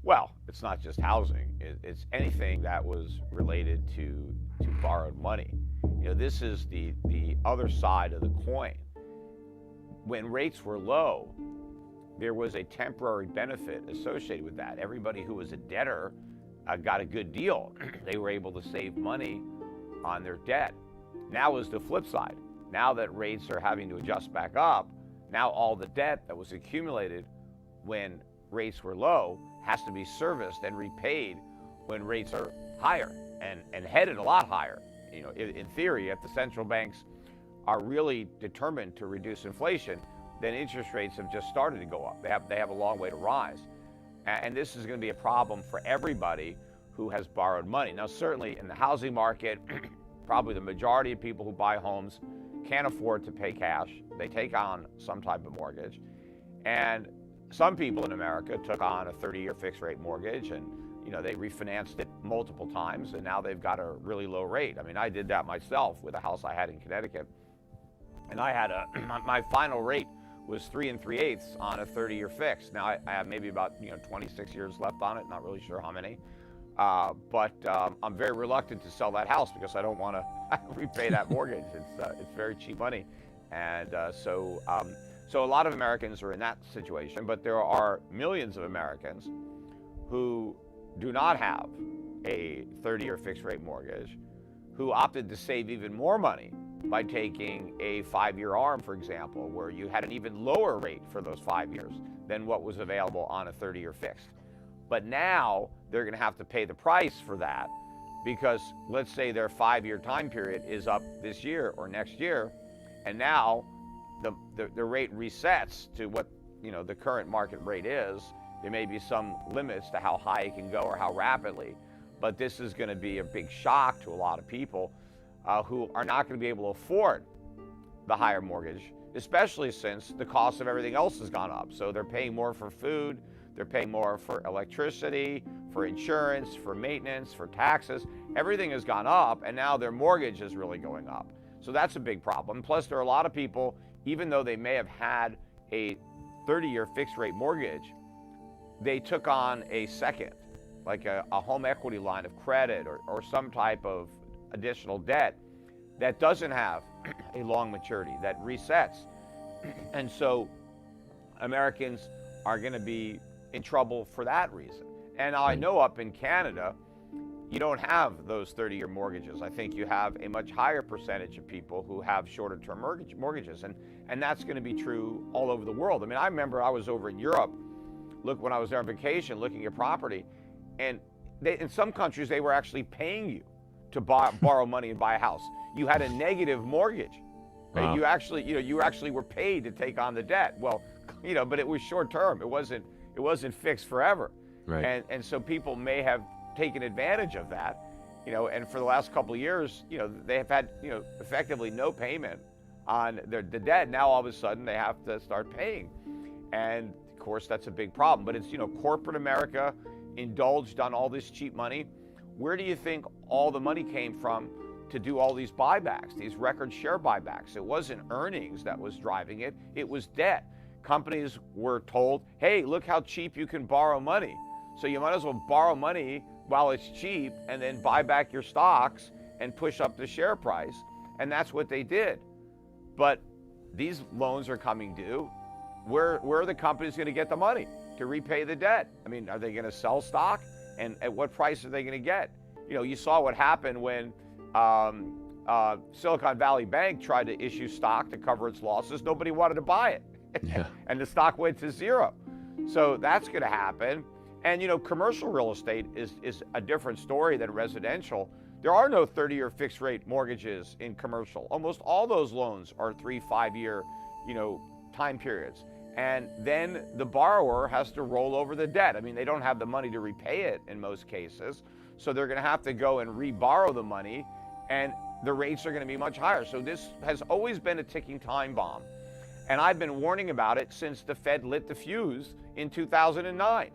Well, it's not just housing. It's anything that was related to borrowed money. This is the other side of the coin. When rates were low, there was a temporary benefit associated with that. Everybody who was a debtor got a good deal. They were able to save money on their debt. Now is the flip side. Now that rates are having to adjust back up, now all the debt that was accumulated when rates were low has to be serviced and repaid when rates are higher and headed a lot higher. In theory, if the central banks are really determined to reduce inflation, then interest rates have just started to go up. They have a long way to rise. And this is going to be a problem for everybody who has borrowed money. Now, certainly in the housing market, probably the majority of people who buy homes can't afford to pay cash. They take on some type of mortgage. And some people in America took on a 30-year fixed rate mortgage, and they refinanced it multiple times, and now they've got a really low rate. I mean, I did that myself with a house I had in Connecticut, and I had my final rate was 3 3/8 on a 30-year fix. Now I have maybe about 26 years left on it, not really sure how many, but I'm very reluctant to sell that house because I don't want to repay that mortgage. It's very cheap money, and so a lot of Americans are in that situation, but there are millions of Americans who do not have a 30-year fixed rate mortgage, who opted to save even more money by taking a 5-year ARM, for example, where you had an even lower rate for those 5 years than what was available on a 30-year fixed. But now they're going to have to pay the price for that because let's say their 5-year time period is up this year or next year, and now the rate resets to what the current market rate is. There may be some limits to how high it can go or how rapidly, but this is going to be a big shock to a lot of people who are not going to be able to afford the higher mortgage, especially since the cost of everything else has gone up. So they're paying more for food, they're paying more for electricity, for insurance, for maintenance, for taxes. Everything has gone up, and now their mortgage is really going up. So that's a big problem. Plus, there are a lot of people, even though they may have had a 30-year fixed rate mortgage, they took on a second, like a home equity line of credit or some type of additional debt that doesn't have a long maturity, that resets. And so Americans are going to be in trouble for that reason. And I know up in Canada, you don't have those 30-year mortgages. I think you have a much higher percentage of people who have shorter-term mortgages. And that's going to be true all over the world. I mean, I remember I was over in Europe, when I was there on vacation looking at property, and in some countries, they were actually paying you to borrow money and buy a house. You had a negative mortgage. Right? Wow. You actually were paid to take on the debt. Well, but it was short term. It wasn't fixed forever. Right. And so people may have taken advantage of that, and for the last couple of years, they have had, effectively no payment on the debt. Now all of a sudden they have to start paying. And of course that's a big problem, but it's, corporate America indulged on all this cheap money. Where do you think all the money came from to do all these buybacks, these record share buybacks? It wasn't earnings that was driving it, it was debt. Companies were told, hey, look how cheap you can borrow money. So you might as well borrow money while it's cheap and then buy back your stocks and push up the share price. And that's what they did. But these loans are coming due. Where are the companies going to get the money to repay the debt? I mean, are they going to sell stock? And at what price are they going to get? You saw what happened when Silicon Valley Bank tried to issue stock to cover its losses. Nobody wanted to buy it. Yeah. And the stock went to zero. So that's going to happen. And, commercial real estate is a different story than residential. There are no 30-year fixed rate mortgages in commercial. Almost all those loans are 3-5 year, time periods. And then the borrower has to roll over the debt. I mean, they don't have the money to repay it in most cases. So they're going to have to go and re-borrow the money, and the rates are going to be much higher. So this has always been a ticking time bomb. And I've been warning about it since the Fed lit the fuse in 2009.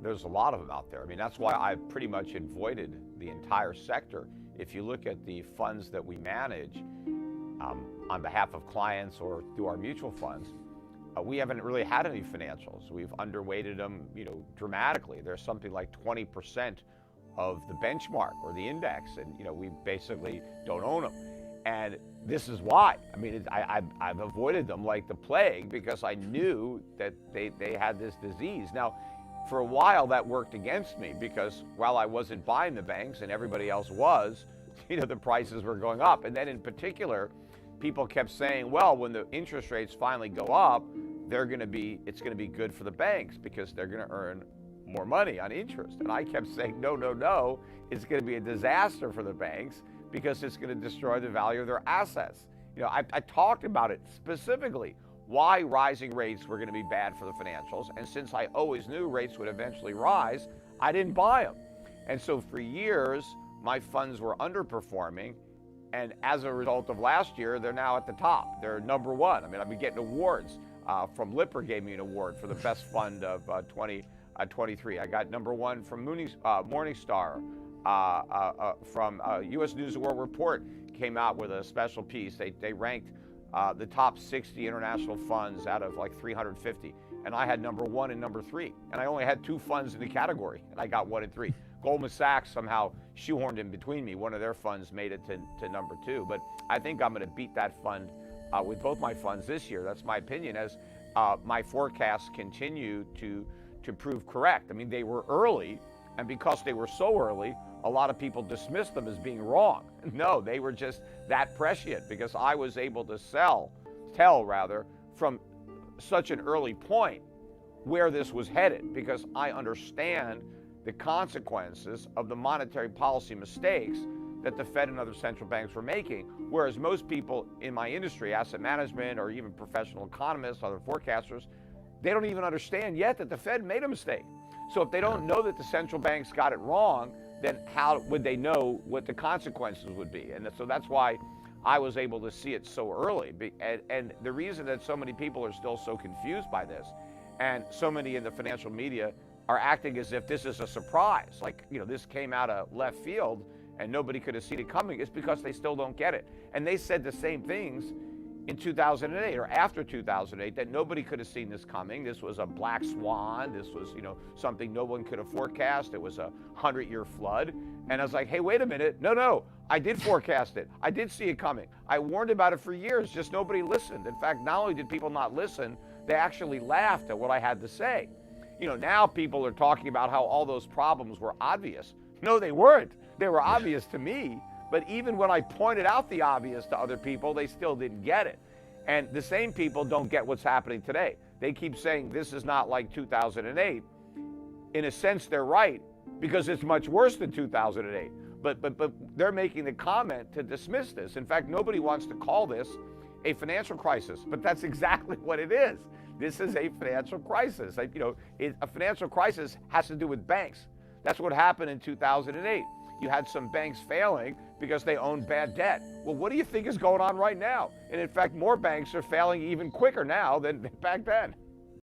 There's a lot of them out there. I mean, that's why I've pretty much avoided the entire sector. If you look at the funds that we manage on behalf of clients or through our mutual funds, we haven't really had any financials. We've underweighted them, dramatically. There's something like 20% of the benchmark or the index, and we basically don't own them. And this is why. I mean, I've avoided them like the plague because I knew that they had this disease. Now, for a while that worked against me because while I wasn't buying the banks and everybody else was, the prices were going up. And then in particular, people kept saying, well, when the interest rates finally go up, it's going to be good for the banks because they're going to earn more money on interest. And I kept saying, no, it's going to be a disaster for the banks because it's going to destroy the value of their assets. I talked about it specifically, why rising rates were going to be bad for the financials. And since I always knew rates would eventually rise, I didn't buy them. And so for years, my funds were underperforming. And as a result of last year, they're now at the top. They're number one. I mean, I've been getting awards. From Lipper gave me an award for the best fund of 2023. I got number one from Morningstar. From U.S. News and World Report came out with a special piece. They ranked the top 60 international funds out of like 350. And I had number one and number three. And I only had two funds in the category, and I got 1 and 3. Goldman Sachs somehow shoehorned in between me. One of their funds made it to number 2. But I think I'm going to beat that fund with both my funds this year. That's my opinion, as my forecasts continue to prove correct. I mean, they were early, and because they were so early, a lot of people dismissed them as being wrong. No, they were just that prescient because I was able to tell from such an early point where this was headed, because I understand the consequences of the monetary policy mistakes that the Fed and other central banks were making, whereas most people in my industry, asset management or even professional economists, other forecasters, they don't even understand yet that the Fed made a mistake. So if they don't know that the central banks got it wrong, then how would they know what the consequences would be? And so that's why I was able to see it so early. And the reason that so many people are still so confused by this, and so many in the financial media are acting as if this is a surprise, like, this came out of left field and nobody could have seen it coming, is because they still don't get it. And they said the same things in 2008 or after 2008, that nobody could have seen this coming. This was a black swan. This was, something no one could have forecast. It was a 100-year flood. And I was like, hey, wait a minute. No, I did forecast it. I did see it coming. I warned about it for years, just nobody listened. In fact, not only did people not listen, they actually laughed at what I had to say. Now people are talking about how all those problems were obvious. No, they weren't. They were obvious to me. But even when I pointed out the obvious to other people, they still didn't get it. And the same people don't get what's happening today. They keep saying this is not like 2008. In a sense, they're right, because it's much worse than 2008. But they're making the comment to dismiss this. In fact, nobody wants to call this a financial crisis, but that's exactly what it is. This is a financial crisis. A financial crisis has to do with banks. That's what happened in 2008. You had some banks failing because they owned bad debt. Well, what do you think is going on right now? And in fact, more banks are failing even quicker now than back then.